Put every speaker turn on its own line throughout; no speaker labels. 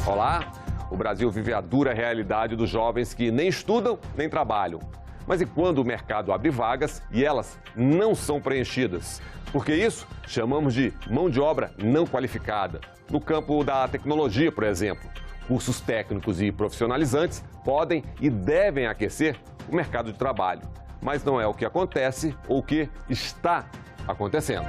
Olá! O Brasil vive a dura realidade dos jovens que nem estudam nem trabalham. Mas e quando o mercado abre vagas e elas não são preenchidas? Porque isso chamamos de mão de obra não qualificada. No campo da tecnologia, por exemplo, cursos técnicos e profissionalizantes podem e devem aquecer o mercado de trabalho. Mas não é o que acontece ou o que está acontecendo.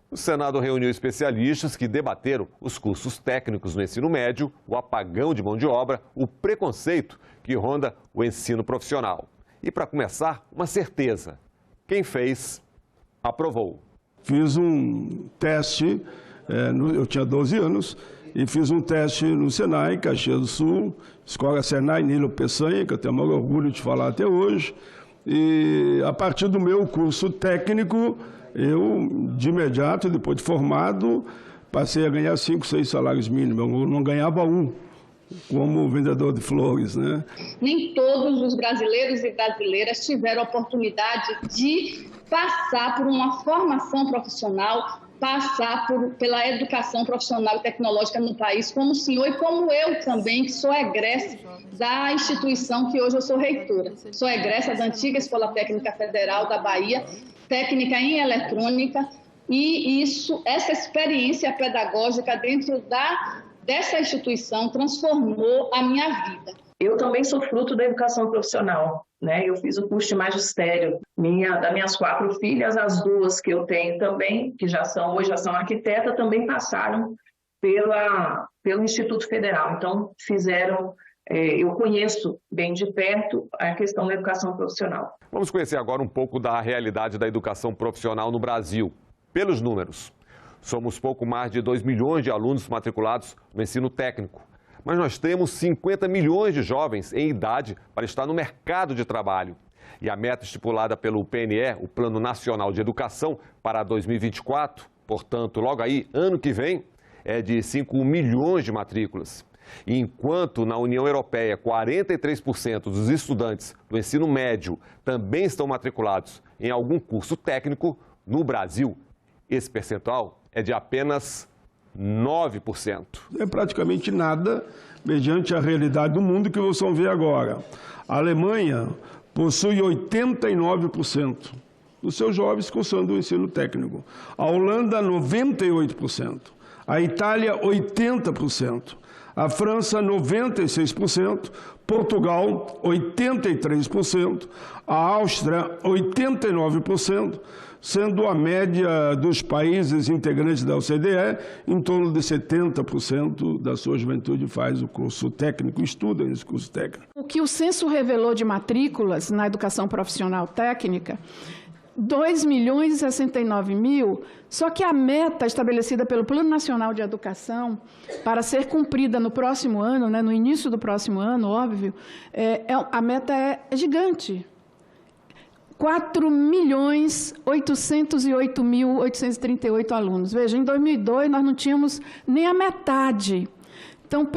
O Senado reuniu especialistas que debateram os cursos técnicos no ensino médio, o apagão de mão de obra, o preconceito que ronda o ensino profissional. E para começar, uma certeza: quem fez, aprovou.
Fiz um teste, eu tinha 12 anos, e fiz um teste no Senai, Caxias do Sul, Escola Senai Nilo Peçanha, que eu tenho o maior orgulho de falar até hoje. E a partir do meu curso técnico, eu, de imediato, depois de formado, passei a ganhar 5, 6 salários mínimos. Eu não ganhava um, como vendedor de flores, né?
Nem todos os brasileiros e brasileiras tiveram a oportunidade de passar por uma formação profissional, passar pela educação profissional e tecnológica no país, como o senhor e como eu também, que sou egressa da instituição que hoje eu sou reitora. Sou egressa da antiga Escola Técnica Federal da Bahia, técnica em eletrônica, e essa experiência pedagógica dentro dessa instituição transformou a minha vida.
Eu também sou fruto da educação profissional, né? Eu fiz o curso de magistério. Das minhas 4 filhas, as 2 que eu tenho também, que hoje já são arquitetas, também passaram pelo Instituto Federal. Então, eu conheço bem de perto a questão da educação profissional.
Vamos conhecer agora um pouco da realidade da educação profissional no Brasil. Pelos números, somos pouco mais de 2 milhões de alunos matriculados no ensino técnico. Mas nós temos 50 milhões de jovens em idade para estar no mercado de trabalho. E a meta estipulada pelo PNE, o Plano Nacional de Educação, para 2024, portanto, logo aí, ano que vem, é de 5 milhões de matrículas. E enquanto na União Europeia 43% dos estudantes do ensino médio também estão matriculados em algum curso técnico, no Brasil, esse percentual é de apenas 9%.
É praticamente nada mediante a realidade do mundo que vocês vão ver agora. A Alemanha possui 89% dos seus jovens cursando o ensino técnico. A Holanda, 98%. A Itália, 80%. A França, 96%, Portugal, 83%, a Áustria, 89%, sendo a média dos países integrantes da OCDE, em torno de 70% da sua juventude faz o curso técnico, estuda nesse curso técnico.
O que o censo revelou de matrículas na educação profissional técnica, 2.069.000, só que a meta estabelecida pelo Plano Nacional de Educação, para ser cumprida no próximo ano, né, no início do próximo ano, óbvio, a meta é gigante. 4.808.838 alunos. Veja, em 2002 nós não tínhamos nem a metade. Então,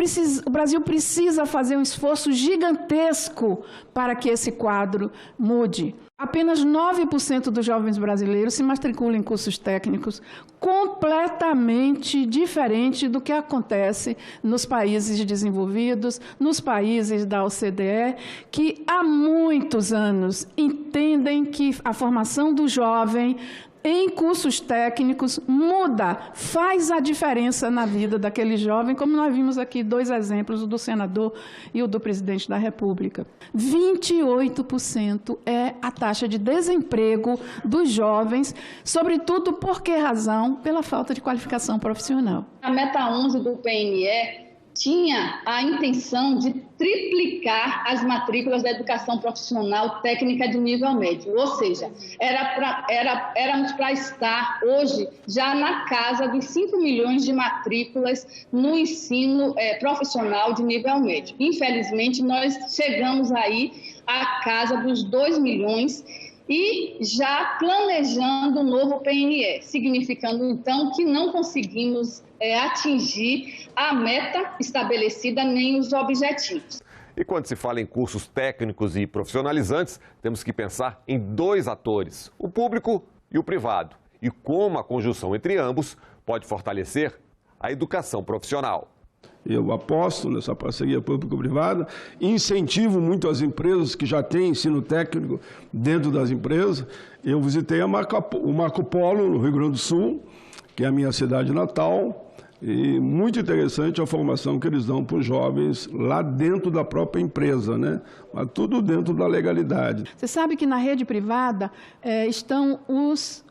o Brasil precisa fazer um esforço gigantesco para que esse quadro mude. Apenas 9% dos jovens brasileiros se matriculam em cursos técnicos, completamente diferente do que acontece nos países desenvolvidos, nos países da OCDE, que há muitos anos entendem que a formação do jovem em cursos técnicos faz a diferença na vida daquele jovem, como nós vimos aqui 2 exemplos, o do senador e o do presidente da República. 28% é a taxa de desemprego dos jovens, sobretudo por que razão? Pela falta de qualificação profissional.
A meta 11 do PNE tinha a intenção de triplicar as matrículas da educação profissional técnica de nível médio, ou seja, éramos para estar hoje já na casa dos 5 milhões de matrículas no ensino profissional de nível médio. Infelizmente, nós chegamos aí à casa dos 2 milhões e já planejando um novo PNE, significando, então, que não conseguimos atingir a meta estabelecida nem os objetivos.
E quando se fala em cursos técnicos e profissionalizantes, temos que pensar em dois atores, o público e o privado, e como a conjunção entre ambos pode fortalecer a educação profissional.
Eu aposto nessa parceria público-privada, incentivo muito as empresas que já têm ensino técnico dentro das empresas. Eu visitei o Marco Polo, no Rio Grande do Sul, que é a minha cidade natal, e muito interessante a formação que eles dão para os jovens lá dentro da própria empresa, né? Mas tudo dentro da legalidade.
Você sabe que na rede privada estão os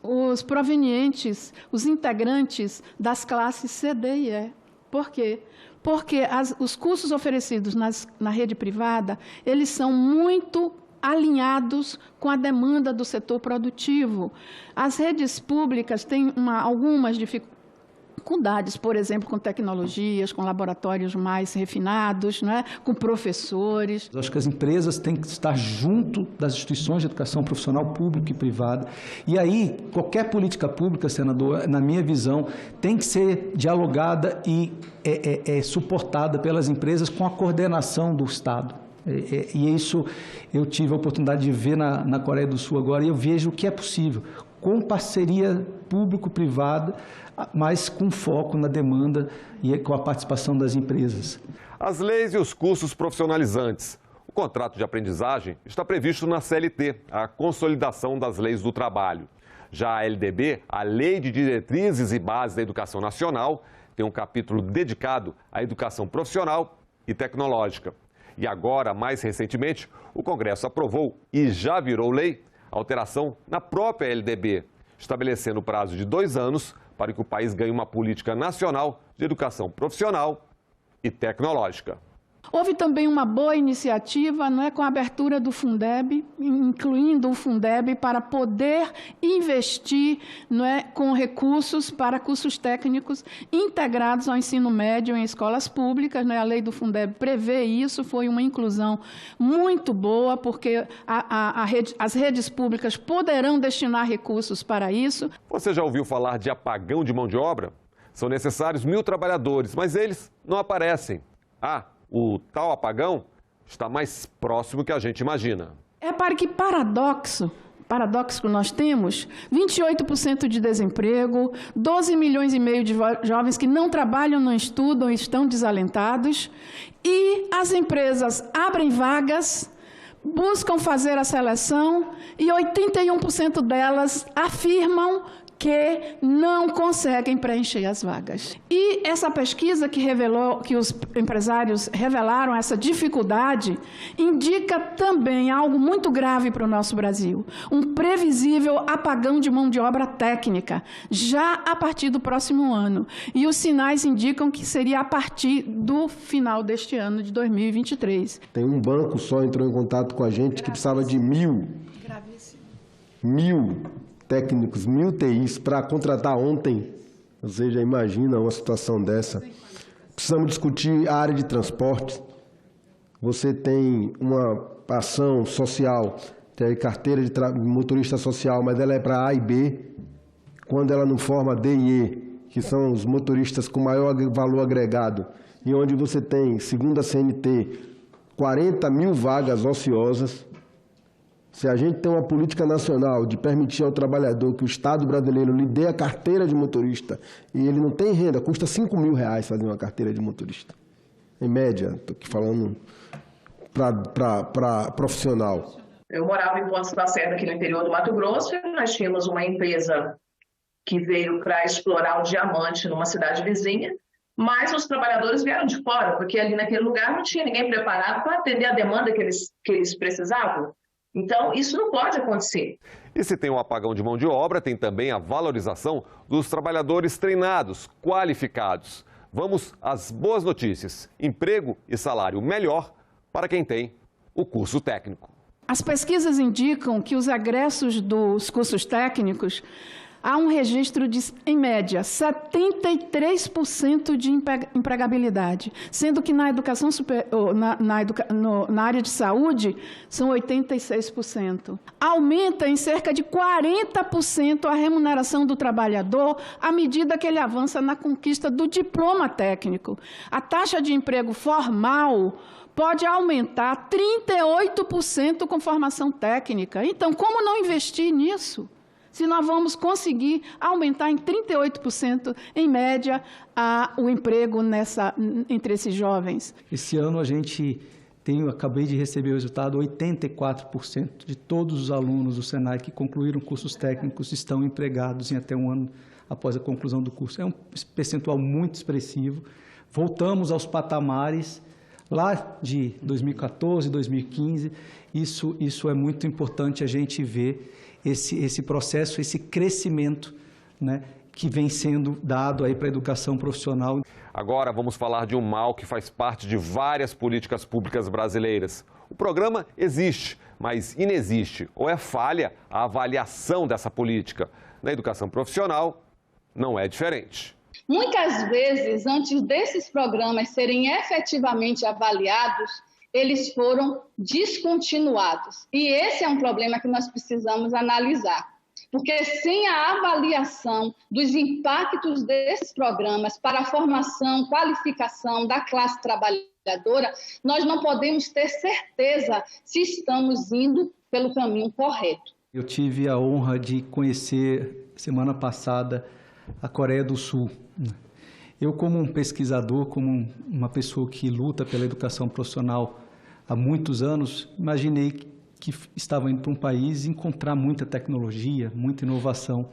provenientes, os integrantes das classes C, D e E. Por quê? Porque os cursos oferecidos na rede privada, eles são muito alinhados com a demanda do setor produtivo. As redes públicas têm algumas dificuldades, por exemplo, com tecnologias, com laboratórios mais refinados, não é? Com professores.
Acho que as empresas têm que estar junto das instituições de educação profissional pública e privada. E aí, qualquer política pública, senador, na minha visão, tem que ser dialogada e suportada pelas empresas com a coordenação do Estado. E isso eu tive a oportunidade de ver na Coreia do Sul agora, e eu vejo que é possível, com parceria público-privada, mas com foco na demanda e com a participação das empresas.
As leis e os cursos profissionalizantes. O contrato de aprendizagem está previsto na CLT, a Consolidação das Leis do Trabalho. Já a LDB, a Lei de Diretrizes e Bases da Educação Nacional, tem um capítulo dedicado à educação profissional e tecnológica. E agora, mais recentemente, o Congresso aprovou e já virou lei a alteração na própria LDB, estabelecendo o prazo de 2 anos para que o país ganhe uma política nacional de educação profissional e tecnológica.
Houve também uma boa iniciativa, não é, com a abertura do Fundeb, incluindo o Fundeb para poder investir, não é, com recursos para cursos técnicos integrados ao ensino médio em escolas públicas. Não é? A lei do Fundeb prevê isso, foi uma inclusão muito boa, porque as redes públicas poderão destinar recursos para isso.
Você já ouviu falar de apagão de mão de obra? São necessários 1.000 trabalhadores, mas eles não aparecem. O tal apagão está mais próximo que a gente imagina.
Repare que paradoxo que nós temos, 28% de desemprego, 12 milhões e meio de jovens que não trabalham, não estudam e estão desalentados, e as empresas abrem vagas, buscam fazer a seleção e 81% delas afirmam que não conseguem preencher as vagas. E essa pesquisa que revelou, que os empresários revelaram essa dificuldade, indica também algo muito grave para o nosso Brasil, um previsível apagão de mão de obra técnica, já a partir do próximo ano. E os sinais indicam que seria a partir do final deste ano, de 2023.
Tem um banco só entrou em contato com a gente que precisava de 1.000 técnicos, 1.000 TIs para contratar ontem. Você já imagina uma situação dessa. Precisamos discutir a área de transporte. Você tem uma ação social, tem carteira de motorista social, mas ela é para A e B. Quando ela não forma D e E, que são os motoristas com maior valor agregado, e onde você tem, segundo a CNT, 40.000 vagas ociosas. Se a gente tem uma política nacional de permitir ao trabalhador que o Estado brasileiro lhe dê a carteira de motorista e ele não tem renda, custa R$5.000 fazer uma carteira de motorista. Em média, estou aqui falando para profissional.
Eu morava em Pontes da Serra, aqui no interior do Mato Grosso, e nós tínhamos uma empresa que veio para explorar o diamante numa cidade vizinha, mas os trabalhadores vieram de fora, porque ali naquele lugar não tinha ninguém preparado para atender a demanda que eles precisavam. Então, isso não pode acontecer.
E se tem um apagão de mão de obra, tem também a valorização dos trabalhadores treinados, qualificados. Vamos às boas notícias. Emprego e salário melhor para quem tem o curso técnico.
As pesquisas indicam que os egressos dos cursos técnicos há um registro de, em média, 73% de empregabilidade, sendo que na educação superior, na área de saúde, são 86%. Aumenta em cerca de 40% a remuneração do trabalhador à medida que ele avança na conquista do diploma técnico. A taxa de emprego formal pode aumentar 38% com formação técnica. Então, como não investir nisso? Se nós vamos conseguir aumentar em 38%, em média, o emprego entre esses jovens.
Esse ano a gente acabei de receber o resultado, 84% de todos os alunos do Senai que concluíram cursos técnicos estão empregados em até um ano após a conclusão do curso. É um percentual muito expressivo. Voltamos aos patamares lá de 2014, 2015. Isso é muito importante a gente ver esse processo, esse crescimento, né, que vem sendo dado aí para a educação profissional.
Agora vamos falar de um mal que faz parte de várias políticas públicas brasileiras. O programa existe, mas inexiste ou é falha a avaliação dessa política. Na educação profissional, não é diferente.
Muitas vezes, antes desses programas serem efetivamente avaliados, eles foram descontinuados. E esse é um problema que nós precisamos analisar. Porque sem a avaliação dos impactos desses programas para a formação, qualificação da classe trabalhadora, nós não podemos ter certeza se estamos indo pelo caminho correto.
Eu tive a honra de conhecer, semana passada, a Coreia do Sul. Eu, como um pesquisador, como uma pessoa que luta pela educação profissional há muitos anos, imaginei que estava indo para um país encontrar muita tecnologia, muita inovação.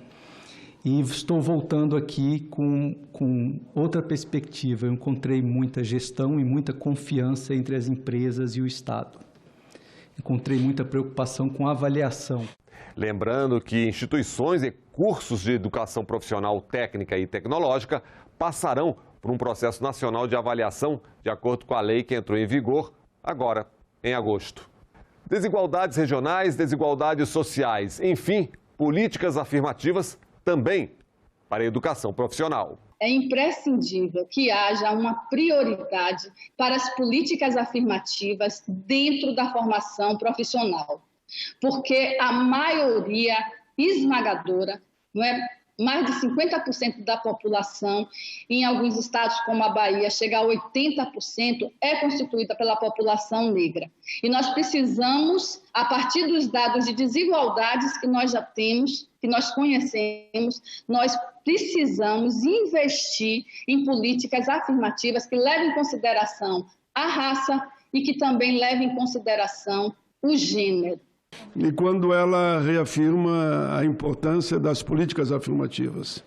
E estou voltando aqui com outra perspectiva. Eu encontrei muita gestão e muita confiança entre as empresas e o Estado. Encontrei muita preocupação com a avaliação.
Lembrando que instituições e cursos de educação profissional técnica e tecnológica passarão por um processo nacional de avaliação de acordo com a lei que entrou em vigor agora, em agosto. Desigualdades regionais, desigualdades sociais, enfim, políticas afirmativas também para a educação profissional.
É imprescindível que haja uma prioridade para as políticas afirmativas dentro da formação profissional, porque a maioria esmagadora, não é? Mais de 50% da população, em alguns estados como a Bahia, chega a 80%, é constituída pela população negra. E nós precisamos, a partir dos dados de desigualdades que nós já temos, que nós conhecemos, nós precisamos investir em políticas afirmativas que levem em consideração a raça e que também levem em consideração o gênero.
E quando ela reafirma a importância das políticas afirmativas,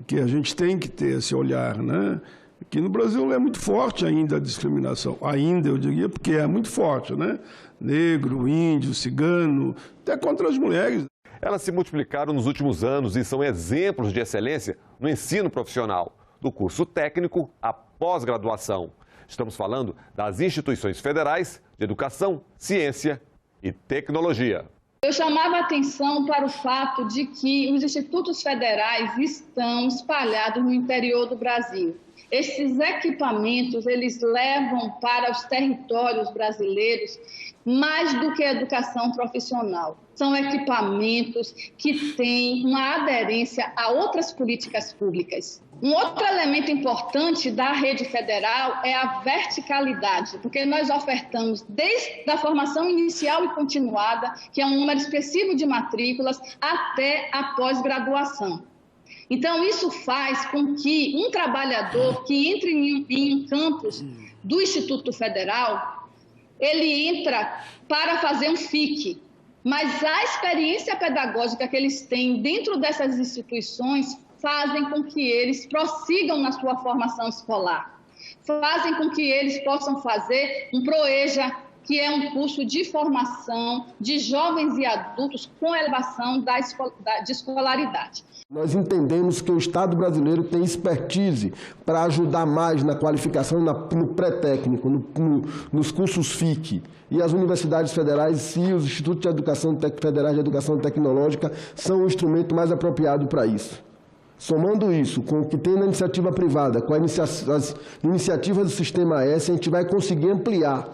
que a gente tem que ter esse olhar, né? Que no Brasil é muito forte ainda a discriminação, ainda eu diria, porque é muito forte, né? Negro, índio, cigano, até contra as mulheres.
Elas se multiplicaram nos últimos anos e são exemplos de excelência no ensino profissional, do curso técnico à pós-graduação. Estamos falando das instituições federais de educação, ciência e tecnologia.
Eu chamava a atenção para o fato de que os institutos federais estão espalhados no interior do Brasil. Esses equipamentos, eles levam para os territórios brasileiros mais do que a educação profissional. São equipamentos que têm uma aderência a outras políticas públicas. Um outro elemento importante da rede federal é a verticalidade, porque nós ofertamos desde a formação inicial e continuada, que é um número expressivo de matrículas, até a pós-graduação. Então, isso faz com que um trabalhador que entre em um campus do Instituto Federal, ele entra para fazer um FIC, mas a experiência pedagógica que eles têm dentro dessas instituições fazem com que eles prossigam na sua formação escolar, fazem com que eles possam fazer um PROEJA, que é um curso de formação de jovens e adultos com elevação de escolaridade.
Nós entendemos que o Estado brasileiro tem expertise para ajudar mais na qualificação no pré-técnico, nos cursos FIC. E as universidades federais e os institutos de educação federais de educação tecnológica são o instrumento mais apropriado para isso. Somando isso com o que tem na iniciativa privada, com as iniciativas do Sistema S, a gente vai conseguir ampliar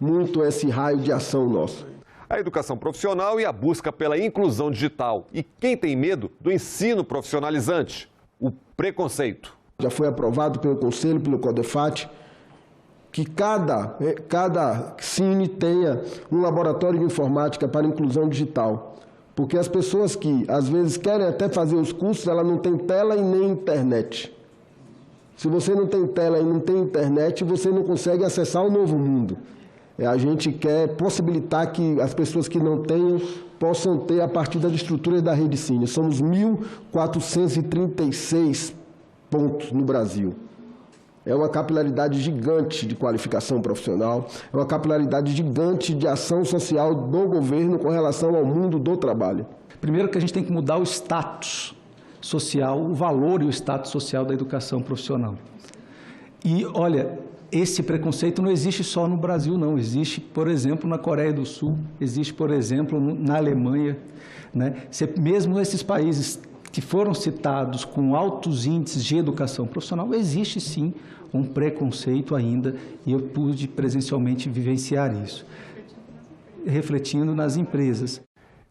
muito esse raio de ação nosso.
A educação profissional e a busca pela inclusão digital. E quem tem medo do ensino profissionalizante? O preconceito.
Já foi aprovado pelo Conselho, pelo CODEFAT, que cada Cine tenha um laboratório de informática para inclusão digital. Porque as pessoas que, às vezes, querem até fazer os cursos, elas não têm tela e nem internet. Se você não tem tela e não tem internet, você não consegue acessar o novo mundo. A gente quer possibilitar que as pessoas que não tenham possam ter a partir das estruturas da Rede Cine. Somos 1.436 pontos no Brasil. É uma capilaridade gigante de qualificação profissional, é uma capilaridade gigante de ação social do governo com relação ao mundo do trabalho.
Primeiro que a gente tem que mudar o status social, o valor e o status social da educação profissional. E, olha, esse preconceito não existe só no Brasil, não. Existe, por exemplo, na Coreia do Sul, existe, por exemplo, na Alemanha, né? Mesmo nesses países que foram citados com altos índices de educação profissional, existe sim um preconceito ainda, e eu pude presencialmente vivenciar isso, refletindo nas empresas.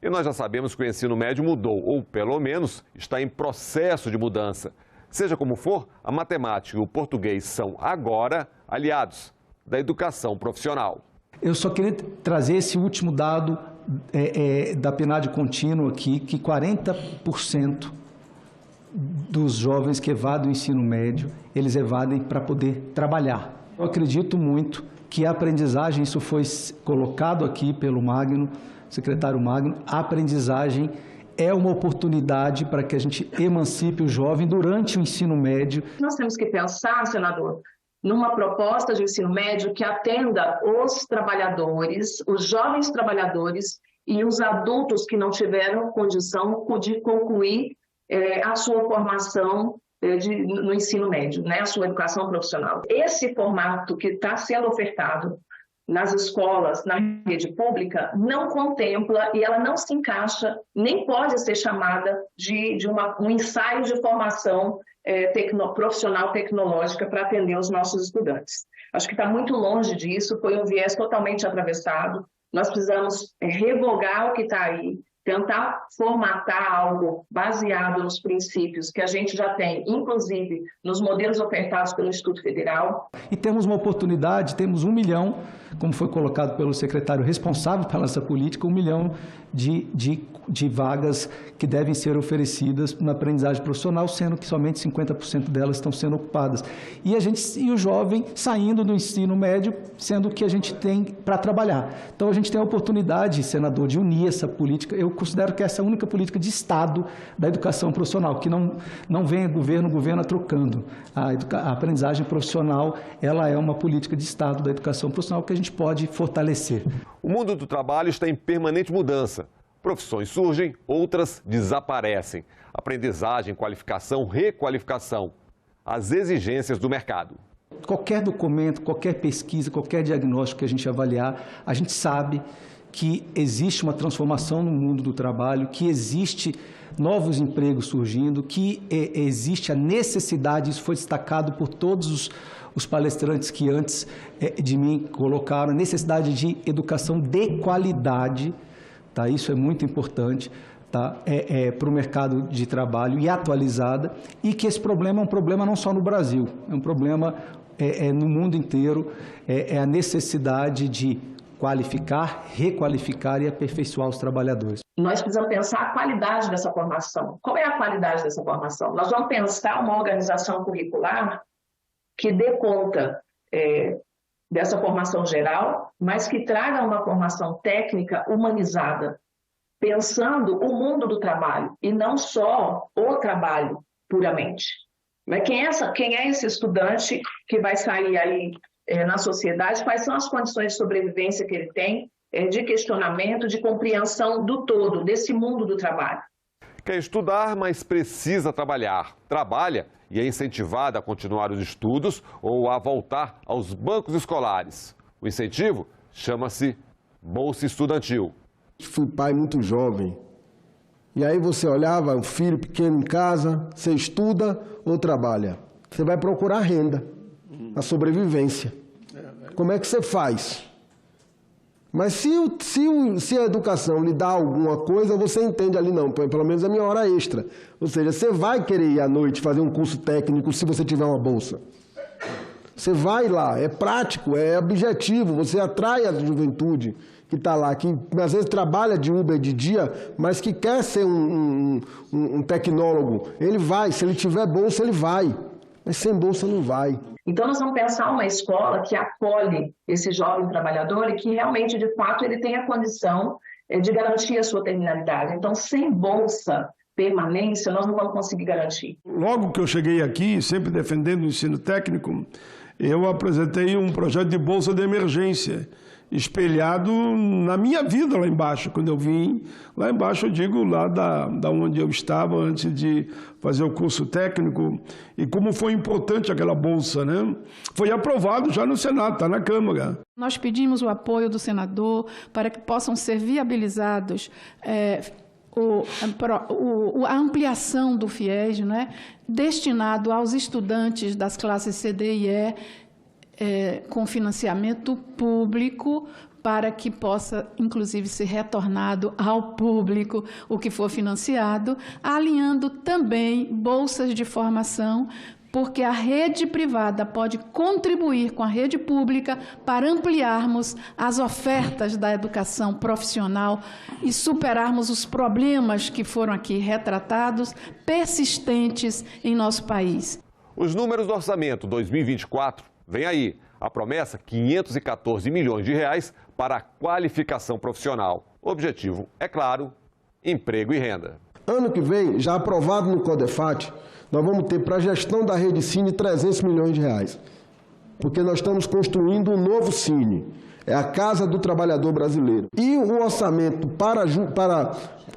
E nós já sabemos que o ensino médio mudou, ou pelo menos está em processo de mudança. Seja como for, a matemática e o português são agora aliados da educação profissional.
Eu só queria trazer esse último dado da PNAD contínua aqui, que 40% dos jovens que evadem o ensino médio, eles evadem para poder trabalhar. Eu acredito muito que a aprendizagem, isso foi colocado aqui pelo Magno, secretário Magno, a aprendizagem é uma oportunidade para que a gente emancipe o jovem durante o ensino médio.
Nós temos que pensar, senador, numa proposta de ensino médio que atenda os trabalhadores, os jovens trabalhadores e os adultos que não tiveram condição de concluir a sua formação no ensino médio, né, a sua educação profissional. Esse formato que está sendo ofertado nas escolas, na rede pública, não contempla e ela não se encaixa, nem pode ser chamada de um ensaio de formação profissional tecnológica para atender os nossos estudantes. Acho que está muito longe disso, foi um viés totalmente atravessado. Nós precisamos revogar o que está aí, tentar formatar algo baseado nos princípios que a gente já tem, inclusive nos modelos ofertados pelo Instituto Federal.
E temos uma oportunidade, temos 1 milhão, como foi colocado pelo secretário responsável pela essa política, 1 milhão de vagas que devem ser oferecidas na aprendizagem profissional, sendo que somente 50% delas estão sendo ocupadas. E o jovem saindo do ensino médio, sendo que a gente tem para trabalhar. Então, a gente tem a oportunidade, senador, de unir essa política. Eu considero que essa é a única política de Estado da educação profissional, que não vem governo trocando. A aprendizagem profissional, ela é uma política de Estado da educação profissional que a gente pode fortalecer.
O mundo do trabalho está em permanente mudança. Profissões surgem, outras desaparecem. Aprendizagem, qualificação, requalificação. As exigências do mercado.
Qualquer documento, qualquer pesquisa, qualquer diagnóstico que a gente avaliar, a gente sabe que existe uma transformação no mundo do trabalho, que existe novos empregos surgindo, que existe a necessidade, isso foi destacado por todos os palestrantes que antes de mim colocaram, a necessidade de educação de qualidade, tá? Isso é muito importante, tá? Para o mercado de trabalho e atualizada, e que esse problema é um problema não só no Brasil, é um problema no mundo inteiro, é a necessidade de qualificar, requalificar e aperfeiçoar os trabalhadores.
Nós precisamos pensar a qualidade dessa formação. Qual é a qualidade dessa formação? Nós vamos pensar uma organização curricular que dê conta dessa formação geral, mas que traga uma formação técnica humanizada, pensando o mundo do trabalho e não só o trabalho puramente. Mas quem é esse estudante que vai sair aí na sociedade? Quais são as condições de sobrevivência que ele tem, de questionamento, de compreensão do todo, desse mundo do trabalho?
Quer estudar, mas precisa trabalhar. Trabalha e é incentivado a continuar os estudos ou a voltar aos bancos escolares. O incentivo chama-se Bolsa Estudantil.
Fui pai muito jovem. E aí você olhava um filho pequeno em casa, você estuda ou trabalha? Você vai procurar renda, a sobrevivência. Como é que você faz? Mas se a educação lhe dá alguma coisa, você entende ali, não, pelo menos a minha hora extra. Ou seja, você vai querer ir à noite fazer um curso técnico se você tiver uma bolsa. Você vai lá, é prático, é objetivo, você atrai a juventude que está lá, que às vezes trabalha de Uber de dia, mas que quer ser um tecnólogo. Ele vai, se ele tiver bolsa, ele vai, mas sem bolsa não vai.
Então, nós vamos pensar uma escola que acolhe esse jovem trabalhador e que realmente, de fato, ele tenha condição de garantir a sua terminalidade. Então, sem bolsa, permanência, nós não vamos conseguir garantir.
Logo que eu cheguei aqui, sempre defendendo o ensino técnico, eu apresentei um projeto de bolsa de emergência, espelhado na minha vida lá embaixo. Quando eu vim lá embaixo, eu digo lá da onde eu estava antes de fazer o curso técnico, e como foi importante aquela bolsa, né? Foi aprovado já no Senado, está na Câmara.
Nós pedimos o apoio do senador para que possam ser viabilizados a ampliação do FIES, né, destinado aos estudantes das classes C, D e E, com financiamento público, para que possa, inclusive, ser retornado ao público o que for financiado, alinhando também bolsas de formação, porque a rede privada pode contribuir com a rede pública para ampliarmos as ofertas da educação profissional e superarmos os problemas que foram aqui retratados, persistentes em nosso país.
Os números do orçamento 2024, vem aí, a promessa, 514 milhões de reais para a qualificação profissional. O objetivo, é claro, emprego e renda.
Ano que vem, já aprovado no CODEFAT, nós vamos ter para a gestão da rede Cine 300 milhões de reais. Porque nós estamos construindo um novo Cine. É a Casa do Trabalhador Brasileiro. E o orçamento para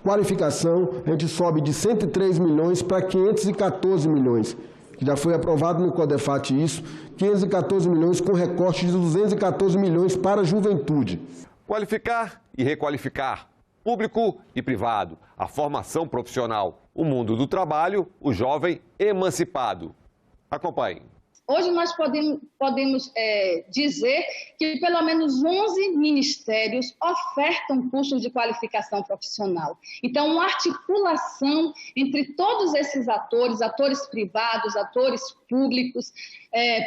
qualificação, a gente sobe de 103 milhões para 514 milhões. Que já foi aprovado no CODEFAT isso, 514 milhões com recorte de 214 milhões para a juventude.
Qualificar e requalificar. Público e privado, a formação profissional, o mundo do trabalho, o jovem emancipado. Acompanhe.
Hoje nós podemos dizer que pelo menos 11 ministérios ofertam cursos de qualificação profissional. Então, uma articulação entre todos esses atores privados, atores públicos,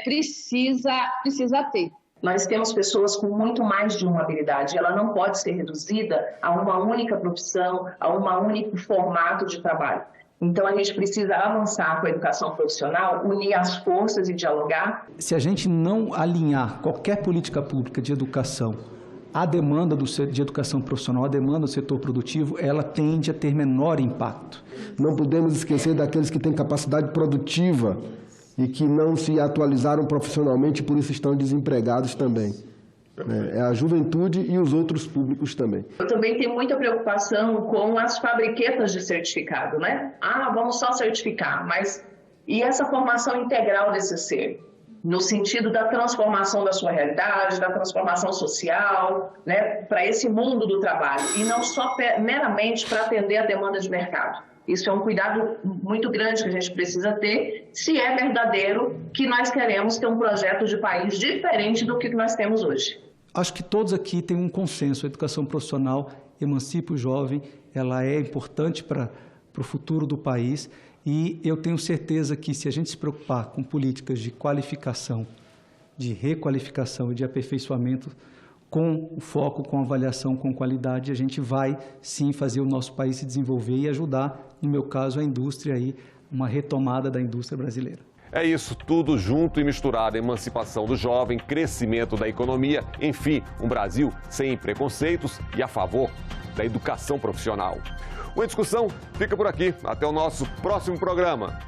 precisa ter.
Nós temos pessoas com muito mais de uma habilidade. Ela não pode ser reduzida a uma única profissão, a um único formato de trabalho. Então, a gente precisa avançar com a educação profissional, unir as forças e dialogar.
Se a gente não alinhar qualquer política pública de educação à demanda de educação profissional, à demanda do setor produtivo, ela tende a ter menor impacto.
Não podemos esquecer daqueles que têm capacidade produtiva e que não se atualizaram profissionalmente e por isso estão desempregados também. É a juventude e os outros públicos também.
Eu também tenho muita preocupação com as fabriquetas de certificado, né? Vamos só certificar, mas e essa formação integral desse ser? No sentido da transformação da sua realidade, da transformação social, né? Para esse mundo do trabalho, e não só meramente para atender a demanda de mercado. Isso é um cuidado muito grande que a gente precisa ter, se é verdadeiro que nós queremos ter um projeto de país diferente do que nós temos hoje.
Acho que todos aqui têm um consenso. A educação profissional emancipa o jovem, ela é importante para o futuro do país, e eu tenho certeza que se a gente se preocupar com políticas de qualificação, de requalificação e de aperfeiçoamento, com o foco, com avaliação, com qualidade, a gente vai sim fazer o nosso país se desenvolver e ajudar, no meu caso, a indústria aí, uma retomada da indústria brasileira.
É isso, tudo junto e misturado, emancipação do jovem, crescimento da economia, enfim, um Brasil sem preconceitos e a favor da educação profissional. O Em Discussão fica por aqui, até o nosso próximo programa.